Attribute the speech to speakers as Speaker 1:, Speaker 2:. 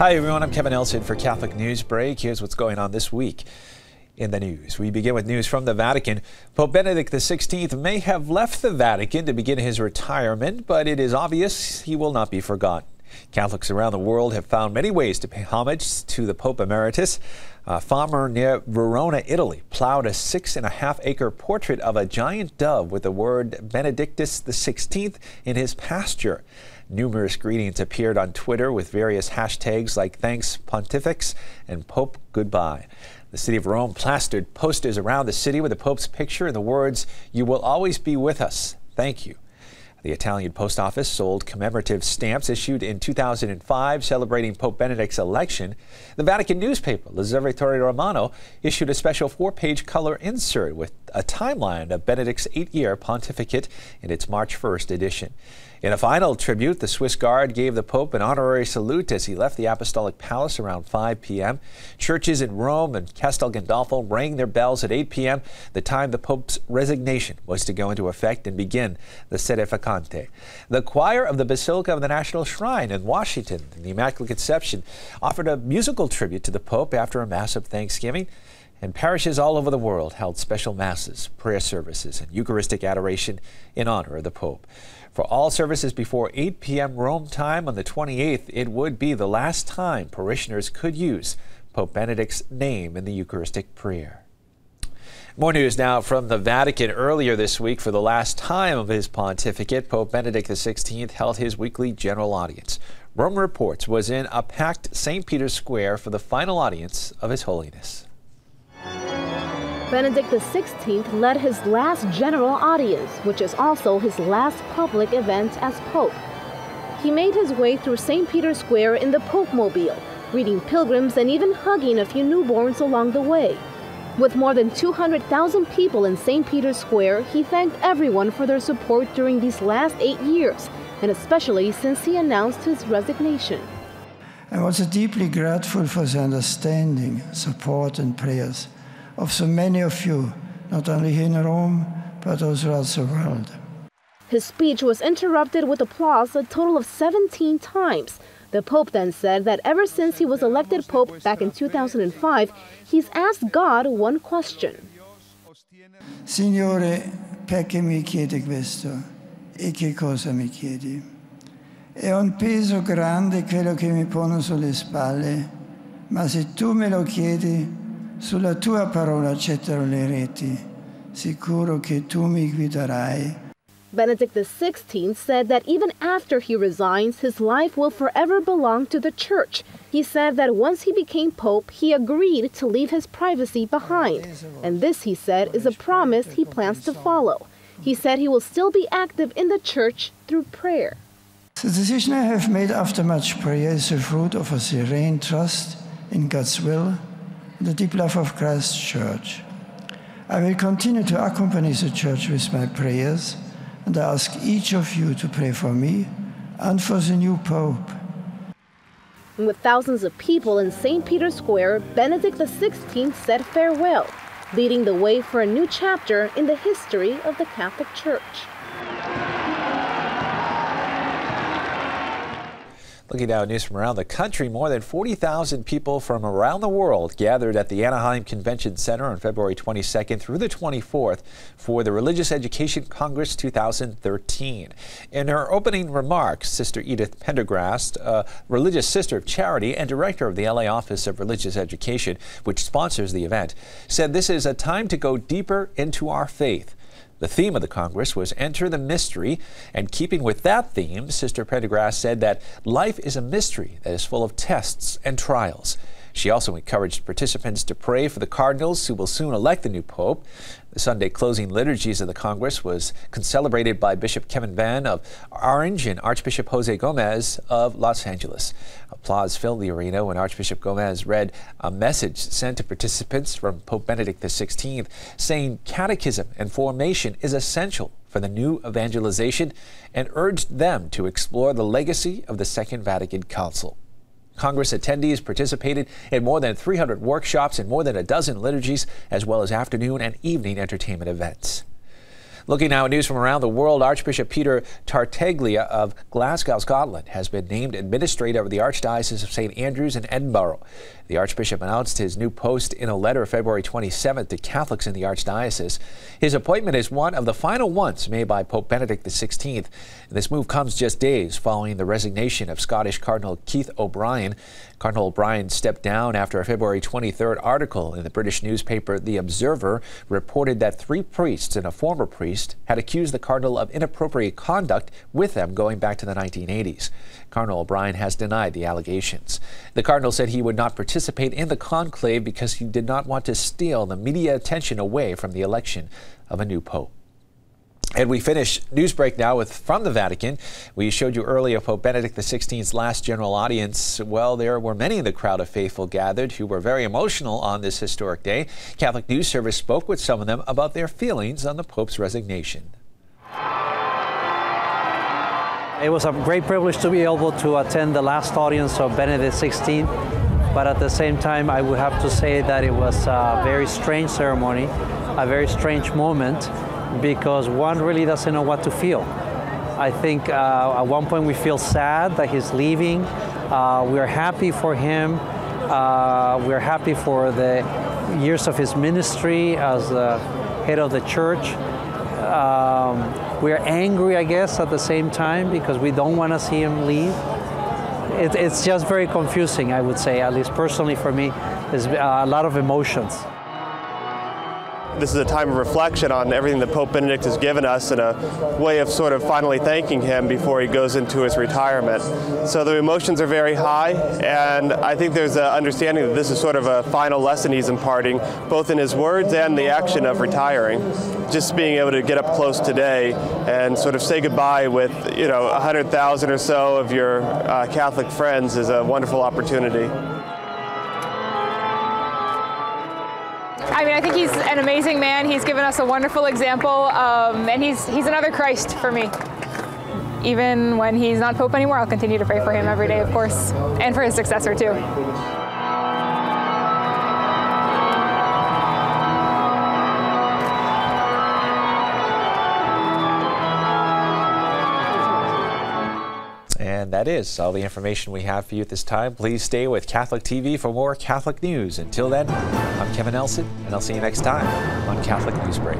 Speaker 1: Hi everyone, I'm Kevin Elson for Catholic Newsbreak. Here's what's going on this week in the news. We begin with news from the Vatican. Pope Benedict XVI may have left the Vatican to begin his retirement, but it is obvious he will not be forgotten. Catholics around the world have found many ways to pay homage to the Pope Emeritus. A farmer near Verona, Italy, plowed a 6.5-acre portrait of a giant dove with the word Benedictus XVI in his pasture. Numerous greetings appeared on Twitter with various hashtags like Thanks Pontifex and Pope Goodbye. The city of Rome plastered posters around the city with the Pope's picture and the words, "You will always be with us. Thank you." The Italian post office sold commemorative stamps issued in 2005 celebrating Pope Benedict's election. The Vatican newspaper, L'Osservatore Romano, issued a special 4-page color insert with a timeline of Benedict's 8-year pontificate in its March 1st edition. In a final tribute, the Swiss Guard gave the Pope an honorary salute as he left the Apostolic Palace around 5 p.m. Churches in Rome and Castel Gandolfo rang their bells at 8 p.m., the time the Pope's resignation was to go into effect and begin the Sede Vacante. The choir of the Basilica of the National Shrine in Washington, the Immaculate Conception, offered a musical tribute to the Pope after a Mass of Thanksgiving. And parishes all over the world held special masses, prayer services, and Eucharistic adoration in honor of the Pope. For all services before 8 p.m. Rome time on the 28th, it would be the last time parishioners could use Pope Benedict's name in the Eucharistic prayer. More news now from the Vatican. Earlier this week, for the last time of his pontificate, Pope Benedict XVI held his weekly general audience. Rome Reports was in a packed St. Peter's Square for the final audience of His Holiness.
Speaker 2: Benedict XVI led his last general audience, which is also his last public event as Pope. He made his way through St. Peter's Square in the Pope-mobile, greeting pilgrims and even hugging a few newborns along the way. With more than 200,000 people in St. Peter's Square, he thanked everyone for their support during these last 8 years, and especially since he announced his resignation.
Speaker 3: I'm also deeply grateful for the understanding, support and prayers of so many of you, not only here in Rome, but also throughout the world.
Speaker 2: His speech was interrupted with applause a total of 17 times. The Pope then said that ever since he was elected Pope back in 2005, he's asked God one question.
Speaker 3: Signore, perché mi chiedi questo? E che cosa mi chiedi? È un peso grande quello che mi pone sulle spalle, ma se tu me lo chiedi, sulla tua parola accetterò le reti, sicuro che tu mi guiderai.
Speaker 2: Benedict XVI said that even after he resigns, his life will forever belong to the Church. He said that once he became Pope, he agreed to leave his privacy behind. And this, he said, is a promise he plans to follow. He said he will still be active in the Church through prayer.
Speaker 3: The decision I have made after much prayer is the fruit of a serene trust in God's will, the deep love of Christ's Church. I will continue to accompany the Church with my prayers, and I ask each of you to pray for me and for the new Pope.
Speaker 2: And with thousands of people in St. Peter's Square, Benedict XVI said farewell, leading the way for a new chapter in the history of the Catholic Church.
Speaker 1: Looking now at news from around the country, more than 40,000 people from around the world gathered at the Anaheim Convention Center on February 22nd through the 24th for the Religious Education Congress 2013. In her opening remarks, Sister Edith Pendergrast, a religious sister of charity and director of the LA Office of Religious Education, which sponsors the event, said this is a time to go deeper into our faith. The theme of the Congress was Enter the Mystery, and keeping with that theme, Sister Pendergrast said that life is a mystery that is full of tests and trials. She also encouraged participants to pray for the cardinals who will soon elect the new pope. The Sunday closing liturgies of the Congress was celebrated by Bishop Kevin Van of Orange and Archbishop Jose Gomez of Los Angeles. Applause filled the arena when Archbishop Gomez read a message sent to participants from Pope Benedict XVI, saying catechism and formation is essential for the new evangelization, and urged them to explore the legacy of the Second Vatican Council. Congress attendees participated in more than 300 workshops and more than a dozen liturgies, as well as afternoon and evening entertainment events. Looking now at news from around the world, Archbishop Peter Tartaglia of Glasgow, Scotland, has been named administrator of the Archdiocese of St Andrews in Edinburgh. The Archbishop announced his new post in a letter February 27th to Catholics in the Archdiocese. His appointment is one of the final ones made by Pope Benedict XVI. This move comes just days following the resignation of Scottish Cardinal Keith O'Brien. Cardinal O'Brien stepped down after a February 23rd article in the British newspaper The Observer reported that 3 priests and a former priest had accused the cardinal of inappropriate conduct, with them going back to the 1980s. Cardinal O'Brien has denied the allegations. The cardinal said he would not participate in the conclave because he did not want to steal the media attention away from the election of a new pope. And we finish Newsbreak now from the Vatican. We showed you earlier Pope Benedict XVI's last general audience. Well, there were many in the crowd of faithful gathered who were very emotional on this historic day. Catholic News Service spoke with some of them about their feelings on the Pope's resignation.
Speaker 4: It was a great privilege to be able to attend the last audience of Benedict XVI, but at the same time I would have to say that it was a very strange ceremony, a very strange moment, because one really doesn't know what to feel. I think at one point we feel sad that he's leaving. We are happy for him. We are happy for the years of his ministry as the head of the church. We are angry, I guess, at the same time, because we don't want to see him leave. It's just very confusing, I would say, at least personally for me. There's a lot of emotions.
Speaker 5: This is a time of reflection on everything that Pope Benedict has given us and a way of sort of finally thanking him before he goes into his retirement. So the emotions are very high, and I think there's an understanding that this is sort of a final lesson he's imparting, both in his words and the action of retiring. Just being able to get up close today and sort of say goodbye with, 100,000 or so of your Catholic friends is a wonderful opportunity.
Speaker 6: I mean, I think he's an amazing man. He's given us a wonderful example, and he's another Christ for me. Even when he's not Pope anymore, I'll continue to pray for him every day, of course, and for his successor, too.
Speaker 1: And that is all the information we have for you at this time. Please stay with Catholic TV for more Catholic news. Until then, I'm Kevin Nelson, and I'll see you next time on Catholic Newsbreak.